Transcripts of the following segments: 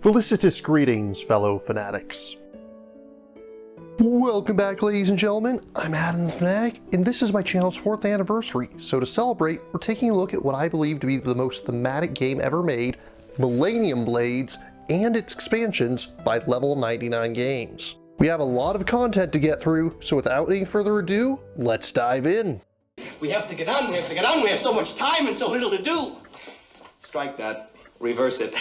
Felicitous greetings, fellow fanatics. Welcome back, ladies and gentlemen. I'm Adam the Fanatic, and this is my channel's 4th anniversary. So to celebrate, we're taking a look at what I believe to be the most thematic game ever made, Millennium Blades, and its expansions by Level 99 Games. We have a lot of content to get through, so without any further ado, let's dive in. We have to get on, we have so much time and so little to do. Strike that. Reverse it.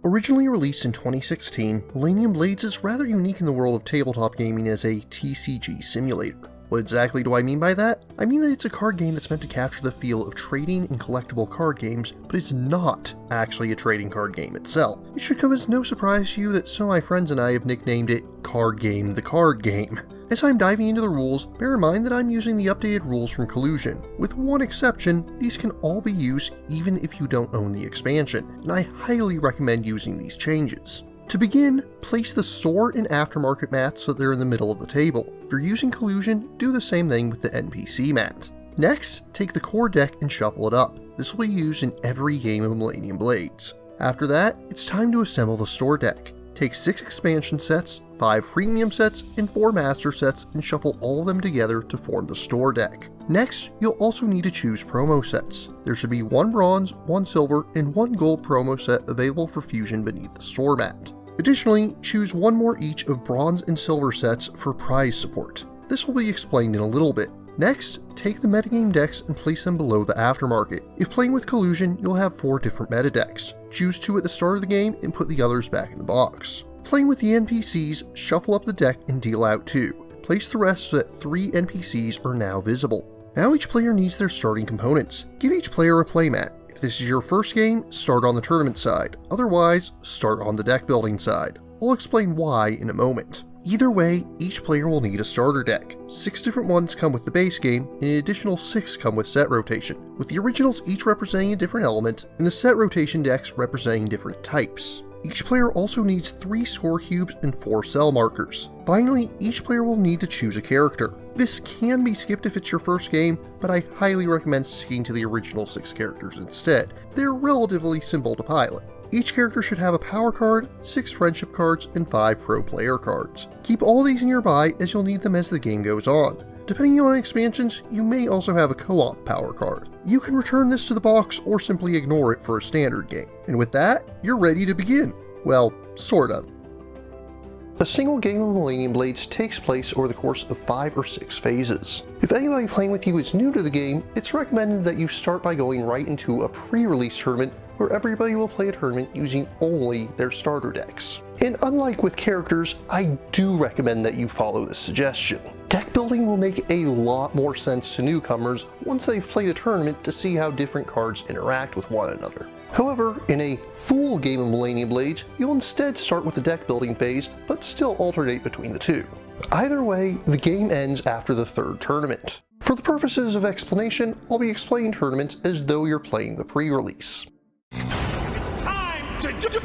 Originally released in 2016, Millennium Blades is rather unique in the world of tabletop gaming as a TCG simulator. What exactly do I mean by that? I mean that it's a card game that's meant to capture the feel of trading and collectible card games, but it's not actually a trading card game itself. It should come as no surprise to you that some of my friends and I have nicknamed it Card Game the Card Game. As I'm diving into the rules, bear in mind that I'm using the updated rules from Collusion. With one exception, these can all be used even if you don't own the expansion, and I highly recommend using these changes. To begin, place the store and aftermarket mats so they're in the middle of the table. If you're using Collusion, do the same thing with the NPC mat. Next, take the core deck and shuffle it up. This will be used in every game of Millennium Blades. After that, it's time to assemble the store deck. Take 6 expansion sets, 5 premium sets, and 4 master sets and shuffle all of them together to form the store deck. Next, you'll also need to choose promo sets. There should be 1 bronze, 1 silver, and 1 gold promo set available for fusion beneath the store mat. Additionally, choose 1 more each of bronze and silver sets for prize support. This will be explained in a little bit. Next, take the metagame decks and place them below the aftermarket. If playing with Collusion, you'll have 4 different meta decks. Choose 2 at the start of the game and put the others back in the box. Playing with the NPCs, shuffle up the deck and deal out 2. Place the rest so that 3 NPCs are now visible. Now each player needs their starting components. Give each player a playmat. If this is your first game, start on the tournament side. Otherwise, start on the deck building side. I'll explain why in a moment. Either way, each player will need a starter deck. 6 different ones come with the base game, and an additional 6 come with set rotation, with the originals each representing a different element, and the set rotation decks representing different types. Each player also needs 3 score cubes and 4 cell markers. Finally, each player will need to choose a character. This can be skipped if it's your first game, but I highly recommend sticking to the original 6 characters instead. They're relatively simple to pilot. Each character should have a power card, 6 friendship cards, and 5 pro player cards. Keep all these nearby as you'll need them as the game goes on. Depending on expansions, you may also have a co-op power card. You can return this to the box or simply ignore it for a standard game. And with that, you're ready to begin. Well, sort of. A single game of Millennium Blades takes place over the course of 5 or 6 phases. If anybody playing with you is new to the game, it's recommended that you start by going right into a pre-release tournament where everybody will play a tournament using only their starter decks. And unlike with characters, I do recommend that you follow this suggestion. Deck building will make a lot more sense to newcomers once they've played a tournament to see how different cards interact with one another. However, in a full game of Millennium Blades, you'll instead start with the deck building phase, but still alternate between the 2. Either way, the game ends after the 3rd tournament. For the purposes of explanation, I'll be explaining tournaments as though you're playing the pre-release. It's time to do.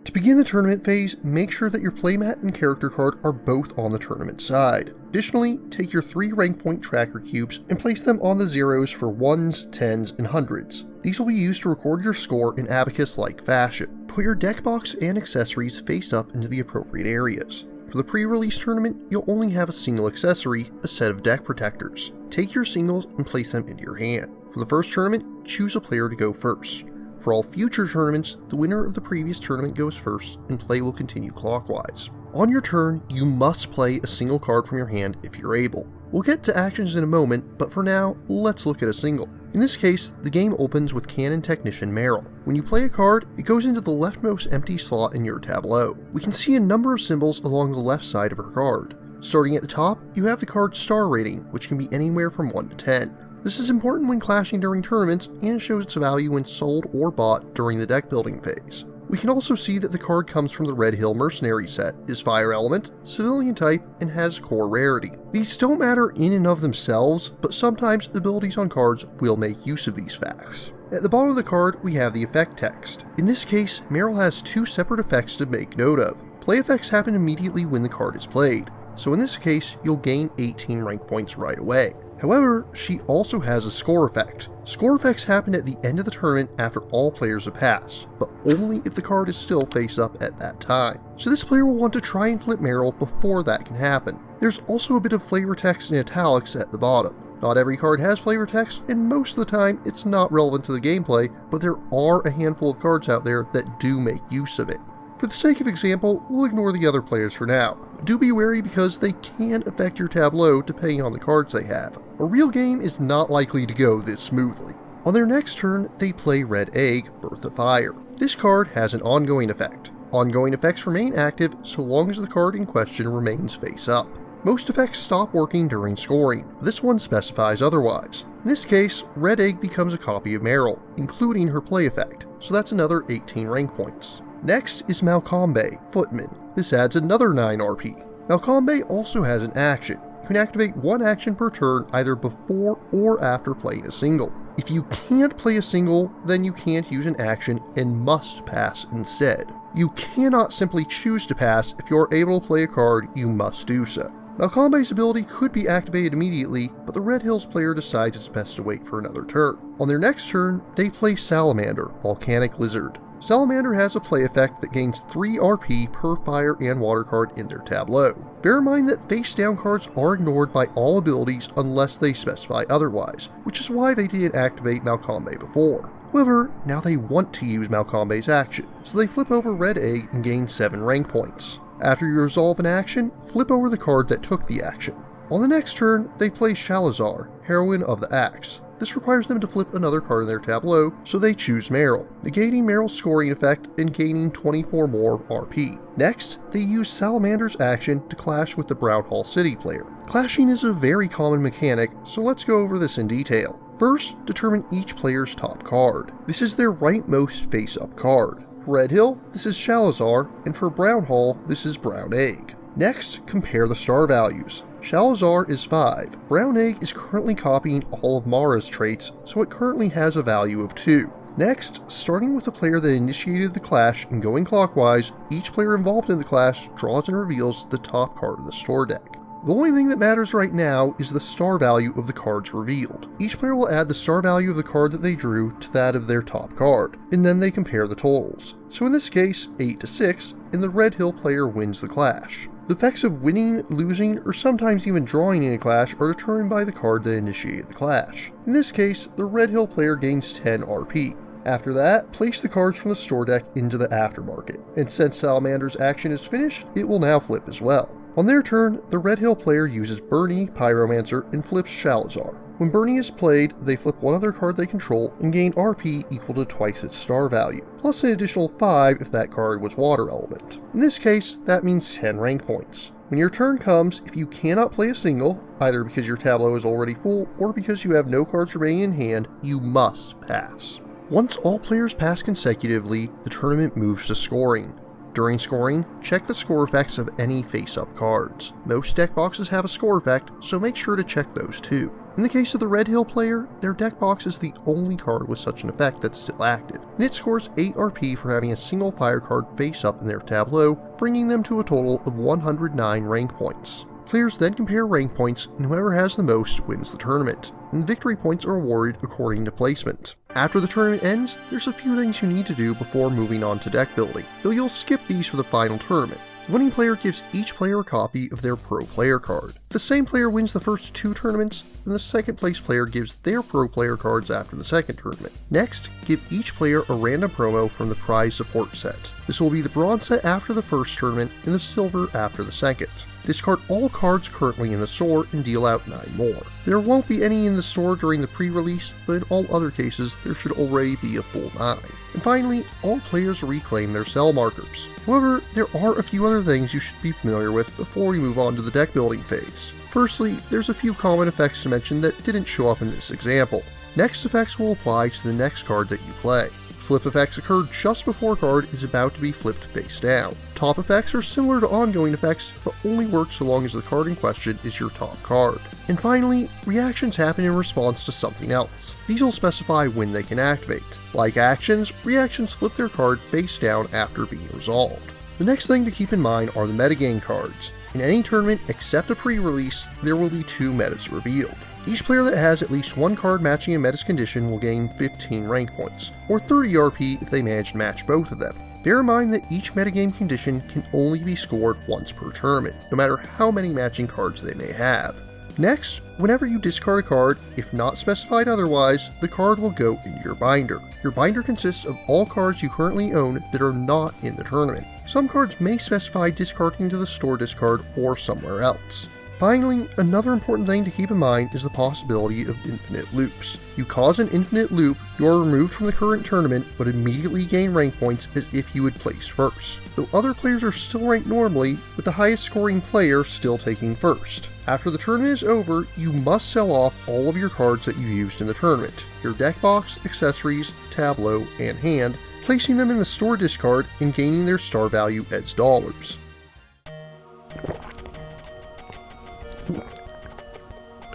To begin the tournament phase, make sure that your playmat and character card are both on the tournament side. Additionally, take your 3 rank point tracker cubes and place them on the 0s for 1s, 10s, and 100s. These will be used to record your score in abacus-like fashion. Put your deck box and accessories face up into the appropriate areas. For the pre-release tournament, you'll only have a single accessory, a set of deck protectors. Take your singles and place them into your hand. For the first tournament, choose a player to go first. For all future tournaments, the winner of the previous tournament goes first, and play will continue clockwise. On your turn, you must play a single card from your hand if you're able. We'll get to actions in a moment, but for now, let's look at a single. In this case, the game opens with Cannon Technician Merrill. When you play a card, it goes into the leftmost empty slot in your tableau. We can see a number of symbols along the left side of her card. Starting at the top, you have the card's star rating, which can be anywhere from 1 to 10. This is important when clashing during tournaments and shows its value when sold or bought during the deck building phase. We can also see that the card comes from the Red Hill Mercenary set, is fire element, civilian type, and has core rarity. These don't matter in and of themselves, but sometimes abilities on cards will make use of these facts. At the bottom of the card, we have the effect text. In this case, Merrill has 2 separate effects to make note of. Play effects happen immediately when the card is played, so in this case, you'll gain 18 rank points right away. However, she also has a score effect. Score effects happen at the end of the tournament after all players have passed, but only if the card is still face up at that time. So this player will want to try and flip Meryl before that can happen. There's also a bit of flavor text in italics at the bottom. Not every card has flavor text, and most of the time it's not relevant to the gameplay, but there are a handful of cards out there that do make use of it. For the sake of example, we'll ignore the other players for now. Do be wary because they can affect your tableau depending on the cards they have. A real game is not likely to go this smoothly. On their next turn, they play Red Egg, Birth of Fire. This card has an ongoing effect. Ongoing effects remain active so long as the card in question remains face up. Most effects stop working during scoring. This one specifies otherwise. In this case, Red Egg becomes a copy of Meryl, including her play effect, so that's another 18 rank points. Next is Malcombe, Footman. This adds another 9 RP. Malcombe also has an action. You can activate one action per turn either before or after playing a single. If you can't play a single, then you can't use an action and must pass instead. You cannot simply choose to pass. If you are able to play a card, you must do so. Malcombe's ability could be activated immediately, but the Red Hills player decides it's best to wait for another turn. On their next turn, they play Salamander, Volcanic Lizard. Salamander has a play effect that gains 3 RP per fire and water card in their tableau. Bear in mind that face down cards are ignored by all abilities unless they specify otherwise, which is why they didn't activate Malcombe before. However, now they want to use Malcombe's action, so they flip over Red Egg and gain 7 rank points. After you resolve an action, flip over the card that took the action. On the next turn, they play Shalazar, Heroine of the Axe. This requires them to flip another card in their tableau, so they choose Meryl, negating Meryl's scoring effect and gaining 24 more RP. Next, they use Salamander's action to clash with the Brown Hall City player. Clashing is a very common mechanic, so let's go over this in detail. First, determine each player's top card. This is their rightmost face-up card. For Red Hill, this is Shalazar, and for Brown Hall, this is Brown Egg. Next, compare the star values. Shalazar is 5. Brown Egg is currently copying all of Mara's traits, so it currently has a value of 2. Next, starting with the player that initiated the clash and going clockwise, each player involved in the clash draws and reveals the top card of the store deck. The only thing that matters right now is the star value of the cards revealed. Each player will add the star value of the card that they drew to that of their top card, and then they compare the totals. So in this case, 8 to 6, and the Red Hill player wins the clash. The effects of winning, losing, or sometimes even drawing in a clash are determined by the card that initiated the clash. In this case, the Red Hill player gains 10 RP. After that, place the cards from the store deck into the aftermarket, and since Salamander's action is finished, it will now flip as well. On their turn, the Red Hill player uses Bernie, Pyromancer, and flips Shalazar. When Bernie is played, they flip one other card they control and gain RP equal to twice its star value, plus an additional 5 if that card was water element. In this case, that means 10 rank points. When your turn comes, if you cannot play a single, either because your tableau is already full or because you have no cards remaining in hand, you must pass. Once all players pass consecutively, the tournament moves to scoring. During scoring, check the score effects of any face-up cards. Most deck boxes have a score effect, so make sure to check those too. In the case of the Red Hill player, their deck box is the only card with such an effect that's still active, and it scores 8 RP for having a single fire card face up in their tableau, bringing them to a total of 109 rank points. Players then compare rank points, and whoever has the most wins the tournament, and victory points are awarded according to placement. After the tournament ends, there's a few things you need to do before moving on to deck building, though you'll skip these for the final tournament. The winning player gives each player a copy of their pro player card. If the same player wins the first 2 tournaments, then the second place player gives their pro player cards after the second tournament. Next, give each player a random promo from the prize support set. This will be the bronze set after the first tournament and the silver after the second. Discard all cards currently in the store and deal out 9 more. There won't be any in the store during the pre-release, but in all other cases there should already be a full 9. And finally, all players reclaim their cell markers. However, there are a few other things you should be familiar with before we move on to the deck building phase. Firstly, there's a few common effects to mention that didn't show up in this example. Next effects will apply to the next card that you play. Flip effects occur just before a card is about to be flipped face down. Top effects are similar to ongoing effects, but only work so long as the card in question is your top card. And finally, reactions happen in response to something else. These will specify when they can activate. Like actions, reactions flip their card face down after being resolved. The next thing to keep in mind are the metagame cards. In any tournament except a pre-release, there will be 2 metas revealed. Each player that has at least one card matching a meta's condition will gain 15 rank points, or 30 RP if they manage to match both of them. Bear in mind that each metagame condition can only be scored once per tournament, no matter how many matching cards they may have. Next, whenever you discard a card, if not specified otherwise, the card will go into your binder. Your binder consists of all cards you currently own that are not in the tournament. Some cards may specify discarding to the store discard or somewhere else. Finally, another important thing to keep in mind is the possibility of infinite loops. You cause an infinite loop, you are removed from the current tournament, but immediately gain rank points as if you had placed first, though other players are still ranked normally, with the highest scoring player still taking first. After the tournament is over, you must sell off all of your cards that you used in the tournament, your deck box, accessories, tableau, and hand, placing them in the store discard and gaining their star value as dollars.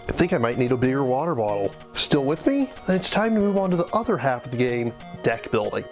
I think I might need a bigger water bottle. Still with me? Then it's time to move on to the other half of the game, deck building.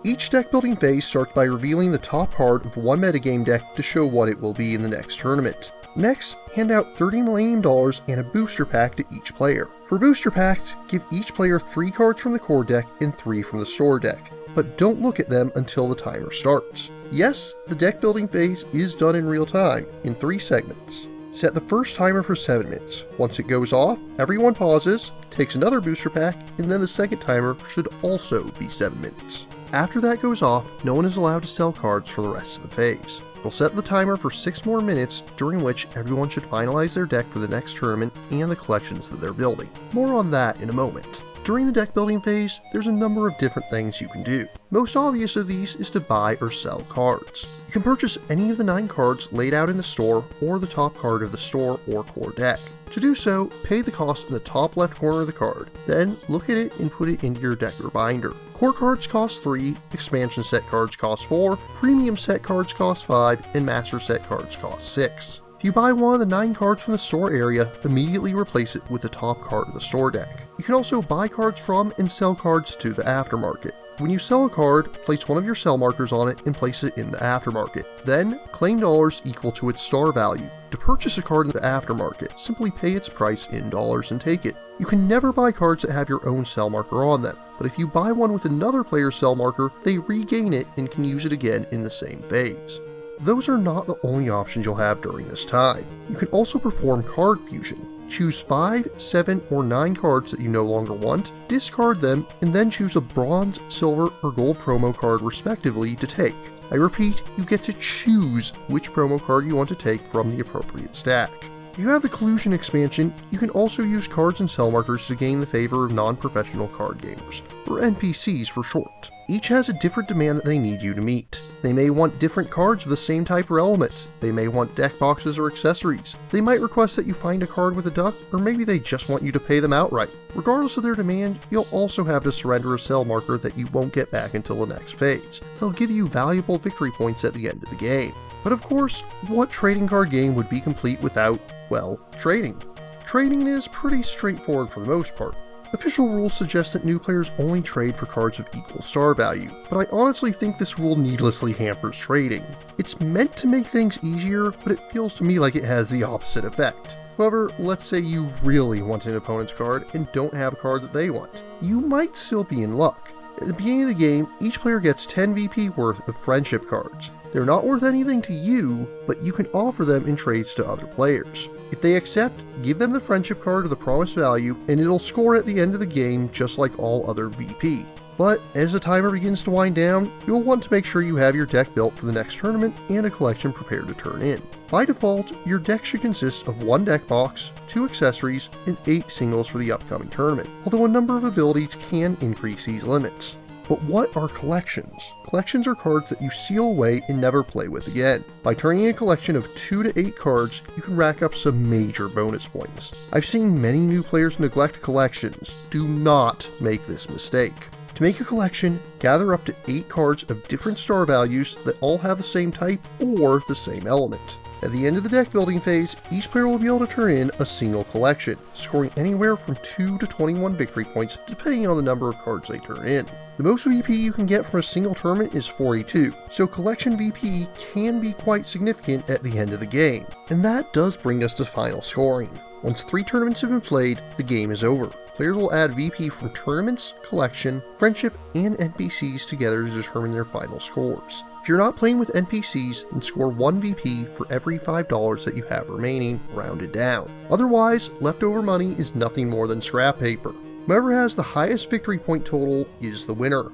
Each deck building phase starts by revealing the top card of one metagame deck to show what it will be in the next tournament. Next, hand out $30 Millennium and a booster pack to each player. For booster packs, give each player 3 cards from the core deck and 3 from the store deck, but don't look at them until the timer starts. Yes, the deck building phase is done in real time, in 3 segments. Set the first timer for 7 minutes. Once it goes off, everyone pauses, takes another booster pack, and then the second timer should also be 7 minutes. After that goes off, no one is allowed to sell cards for the rest of the phase. They'll set the timer for 6 more minutes, during which everyone should finalize their deck for the next tournament and the collections that they're building. More on that in a moment. During the deck building phase, there's a number of different things you can do. Most obvious of these is to buy or sell cards. You can purchase any of the 9 cards laid out in the store or the top card of the store or core deck. To do so, pay the cost in the top left corner of the card, then look at it and put it into your deck or binder. Core cards cost 3, expansion set cards cost 4, premium set cards cost 5, and master set cards cost 6. If you buy one of the 9 cards from the store area, immediately replace it with the top card of the store deck. You can also buy cards from and sell cards to the aftermarket. When you sell a card, place one of your sell markers on it and place it in the aftermarket. Then, claim dollars equal to its star value. To purchase a card in the aftermarket, simply pay its price in dollars and take it. You can never buy cards that have your own sell marker on them, but if you buy one with another player's sell marker, they regain it and can use it again in the same phase. Those are not the only options you'll have during this time. You can also perform card fusion. Choose 5, 7, or 9 cards that you no longer want, discard them, and then choose a bronze, silver, or gold promo card respectively to take. I repeat, you get to choose which promo card you want to take from the appropriate stack. If you have the Collusion expansion, you can also use cards and sell markers to gain the favor of non-professional card gamers, or NPCs for short. Each has a different demand that they need you to meet. They may want different cards of the same type or element. They may want deck boxes or accessories. They might request that you find a card with a duck, or maybe they just want you to pay them outright. Regardless of their demand, you'll also have to surrender a sell marker that you won't get back until the next phase. They'll give you valuable victory points at the end of the game. But of course, what trading card game would be complete without, well, trading? Trading is pretty straightforward for the most part. Official rules suggest that new players only trade for cards of equal star value, but I honestly think this rule needlessly hampers trading. It's meant to make things easier, but it feels to me like it has the opposite effect. However, let's say you really want an opponent's card and don't have a card that they want. You might still be in luck. At the beginning of the game, each player gets 10 VP worth of friendship cards. They're not worth anything to you, but you can offer them in trades to other players. If they accept, give them the friendship card of the promised value, and it'll score at the end of the game just like all other VP. But as the timer begins to wind down, you'll want to make sure you have your deck built for the next tournament and a collection prepared to turn in. By default, your deck should consist of 1 deck box, 2 accessories, and 8 singles for the upcoming tournament, although a number of abilities can increase these limits. But what are collections? Collections are cards that you seal away and never play with again. By turning a collection of 2 to 8 cards, you can rack up some major bonus points. I've seen many new players neglect collections. Do not make this mistake. To make a collection, gather up to 8 cards of different star values that all have the same type or the same element. At the end of the deck building phase, each player will be able to turn in a single collection, scoring anywhere from 2 to 21 victory points depending on the number of cards they turn in. The most VP you can get from a single tournament is 42, so collection VP can be quite significant at the end of the game. And that does bring us to final scoring. Once 3 tournaments have been played, the game is over. Players will add VP from tournaments, collection, friendship, and NPCs together to determine their final scores. If you're not playing with NPCs, then score 1 VP for every $5 that you have remaining, rounded down. Otherwise, leftover money is nothing more than scrap paper. Whoever has the highest victory point total is the winner.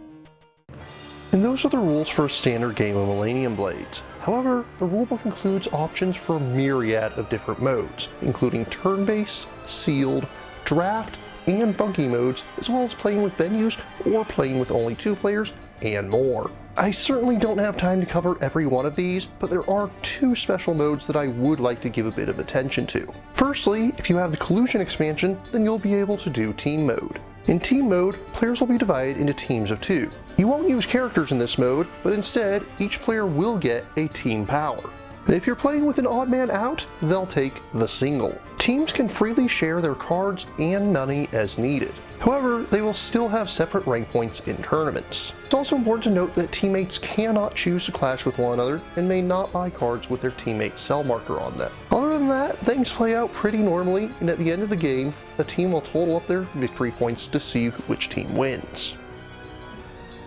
And those are the rules for a standard game of Millennium Blades. However, the rulebook includes options for a myriad of different modes, including turn-based, sealed, draft, and funky modes, as well as playing with venues or playing with only 2 players, and more. I certainly don't have time to cover every one of these, but there are 2 special modes that I would like to give a bit of attention to. Firstly, if you have the Collusion expansion, then you'll be able to do Team Mode. In Team Mode, players will be divided into teams of 2. You won't use characters in this mode, but instead, each player will get a team power. And if you're playing with an odd man out, they'll take the single. Teams can freely share their cards and money as needed. However, they will still have separate rank points in tournaments. It's also important to note that teammates cannot choose to clash with one another and may not buy cards with their teammate's cell marker on them. Other than that, things play out pretty normally, and at the end of the game, the team will total up their victory points to see which team wins.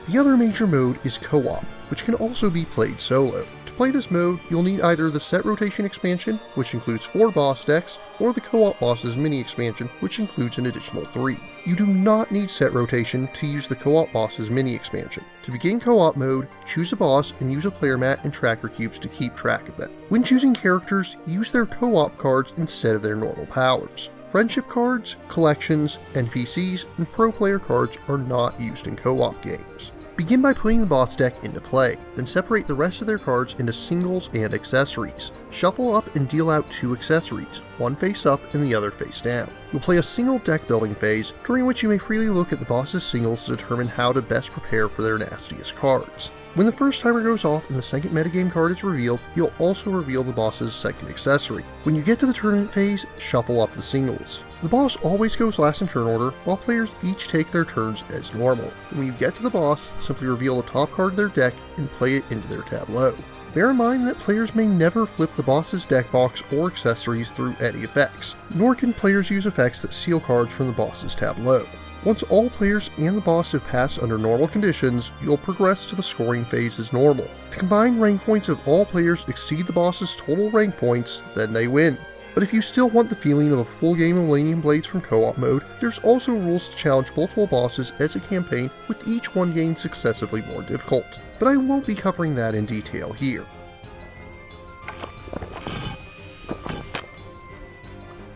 The other major mode is co-op, which can also be played solo. To play this mode, you'll need either the Set Rotation expansion, which includes 4 boss decks, or the Co-op Bosses mini expansion, which includes an additional 3. You do not need Set Rotation to use the Co-op Bosses mini expansion. To begin co-op mode, choose a boss and use a player mat and tracker cubes to keep track of them. When choosing characters, use their co-op cards instead of their normal powers. Friendship cards, collections, NPCs, and pro player cards are not used in co-op games. Begin by putting the boss deck into play, then separate the rest of their cards into singles and accessories. Shuffle up and deal out 2 accessories, one face up and the other face down. You'll play a single deck building phase, during which you may freely look at the boss's singles to determine how to best prepare for their nastiest cards. When the first timer goes off and the second metagame card is revealed, you'll also reveal the boss's second accessory. When you get to the tournament phase, shuffle up the singles. The boss always goes last in turn order, while players each take their turns as normal. When you get to the boss, simply reveal the top card of their deck and play it into their tableau. Bear in mind that players may never flip the boss's deck box or accessories through any effects, nor can players use effects that seal cards from the boss's tableau. Once all players and the boss have passed under normal conditions, you'll progress to the scoring phase as normal. If the combined rank points of all players exceed the boss's total rank points, then they win. But if you still want the feeling of a full game of Millennium Blades from co-op mode, there's also rules to challenge multiple bosses as a campaign, with each one getting successively more difficult. But I won't be covering that in detail here.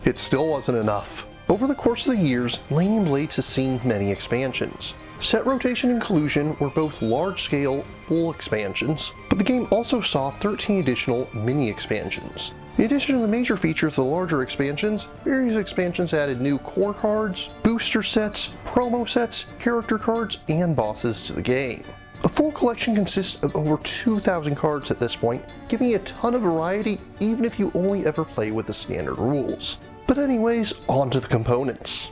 It still wasn't enough. Over the course of the years, Millennium Blades has seen many expansions. Set Rotation and Collusion were both large-scale, full expansions, but the game also saw 13 additional mini-expansions. In addition to the major features of the larger expansions, various expansions added new core cards, booster sets, promo sets, character cards, and bosses to the game. The full collection consists of over 2,000 cards at this point, giving a ton of variety even if you only ever play with the standard rules. But anyways, on to the components.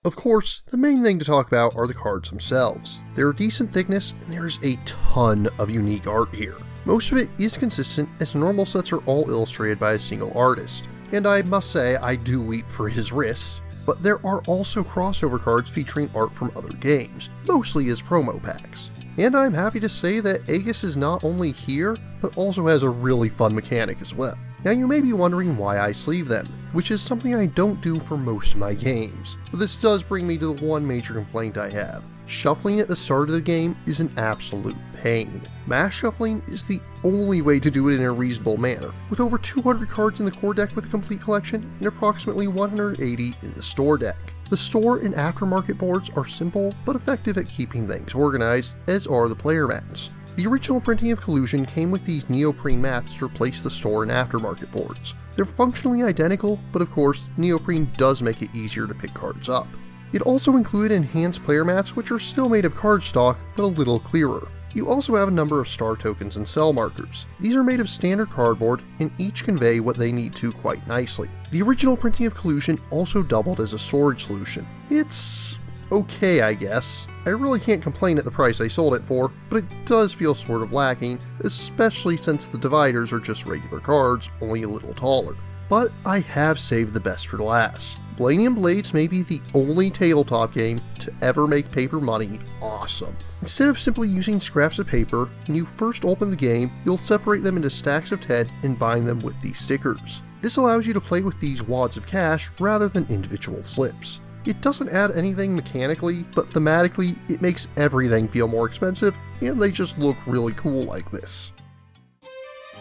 Of course, the main thing to talk about are the cards themselves. They're a decent thickness, and there's a ton of unique art here. Most of it is consistent, as normal sets are all illustrated by a single artist. And I must say, I do weep for his wrist. But there are also crossover cards featuring art from other games, mostly as promo packs. And I'm happy to say that Aegis is not only here, but also has a really fun mechanic as well. Now you may be wondering why I sleeve them, which is something I don't do for most of my games. But this does bring me to the one major complaint I have. Shuffling at the start of the game is an absolute pain. Mass shuffling is the only way to do it in a reasonable manner, with over 200 cards in the core deck with a complete collection and approximately 180 in the store deck. The store and aftermarket boards are simple but effective at keeping things organized, as are the player mats. The original printing of Collusion came with these neoprene mats to replace the store and aftermarket boards. They're functionally identical, but of course, neoprene does make it easier to pick cards up. It also included enhanced player mats, which are still made of cardstock, but a little clearer. You also have a number of star tokens and cell markers. These are made of standard cardboard, and each convey what they need to quite nicely. The original printing of Collusion also doubled as a storage solution. It's okay, I guess. I really can't complain at the price I sold it for, but it does feel sort of lacking, especially since the dividers are just regular cards, only a little taller. But I have saved the best for last. Millennium Blades may be the only tabletop game to ever make paper money awesome. Instead of simply using scraps of paper, when you first open the game, you'll separate them into stacks of 10 and bind them with these stickers. This allows you to play with these wads of cash rather than individual slips. It doesn't add anything mechanically, but thematically, it makes everything feel more expensive, and they just look really cool like this.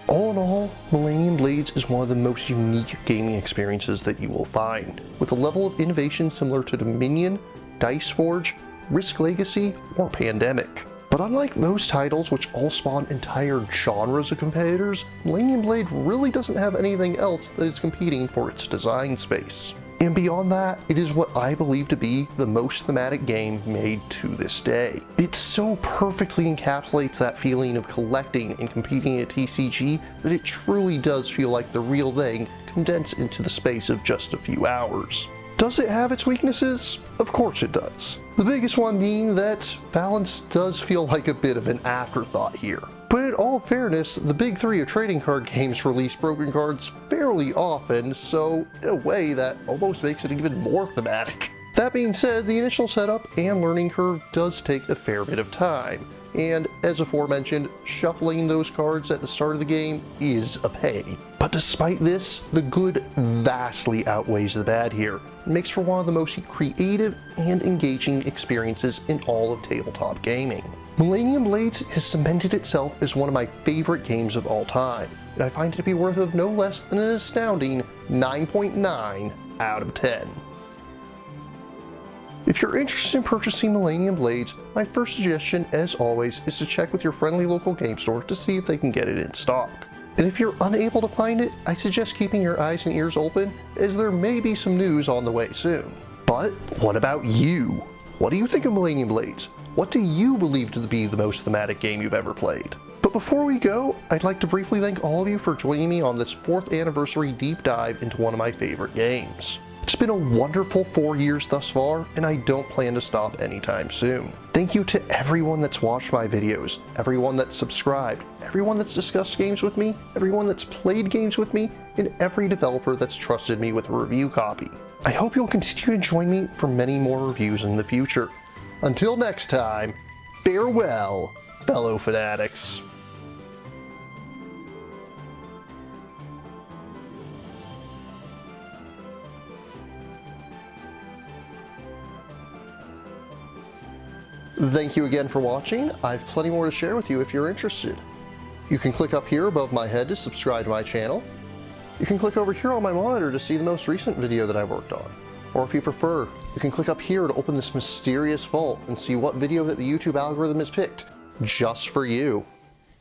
All in all, Millennium Blades is one of the most unique gaming experiences that you will find, with a level of innovation similar to Dominion, Dice Forge, Risk Legacy, or Pandemic. But unlike those titles which all spawn entire genres of competitors, Millennium Blade really doesn't have anything else that is competing for its design space. And beyond that, it is what I believe to be the most thematic game made to this day. It so perfectly encapsulates that feeling of collecting and competing at TCG that it truly does feel like the real thing condensed into the space of just a few hours. Does it have its weaknesses? Of course it does. The biggest one being that balance does feel like a bit of an afterthought here. But in all fairness, the big three of trading card games release broken cards fairly often, so in a way that almost makes it even more thematic. That being said, the initial setup and learning curve does take a fair bit of time, and as aforementioned, shuffling those cards at the start of the game is a pain. But despite this, the good vastly outweighs the bad here. It makes for one of the most creative and engaging experiences in all of tabletop gaming. Millennium Blades has cemented itself as one of my favorite games of all time, and I find it to be worth of no less than an astounding 9.9 out of 10. If you're interested in purchasing Millennium Blades, my first suggestion, as always, is to check with your friendly local game store to see if they can get it in stock. And if you're unable to find it, I suggest keeping your eyes and ears open, as there may be some news on the way soon. But what about you? What do you think of Millennium Blades? What do you believe to be the most thematic game you've ever played? But before we go, I'd like to briefly thank all of you for joining me on this 4th anniversary deep dive into one of my favorite games. It's been a wonderful 4 years thus far, and I don't plan to stop anytime soon. Thank you to everyone that's watched my videos, everyone that's subscribed, everyone that's discussed games with me, everyone that's played games with me, and every developer that's trusted me with a review copy. I hope you'll continue to join me for many more reviews in the future. Until next time, farewell, fellow fanatics. Thank you again for watching. I have plenty more to share with you if you're interested. You can click up here above my head to subscribe to my channel. You can click over here on my monitor to see the most recent video that I've worked on. Or if you prefer, you can click up here to open this mysterious vault and see what video that the YouTube algorithm has picked just for you.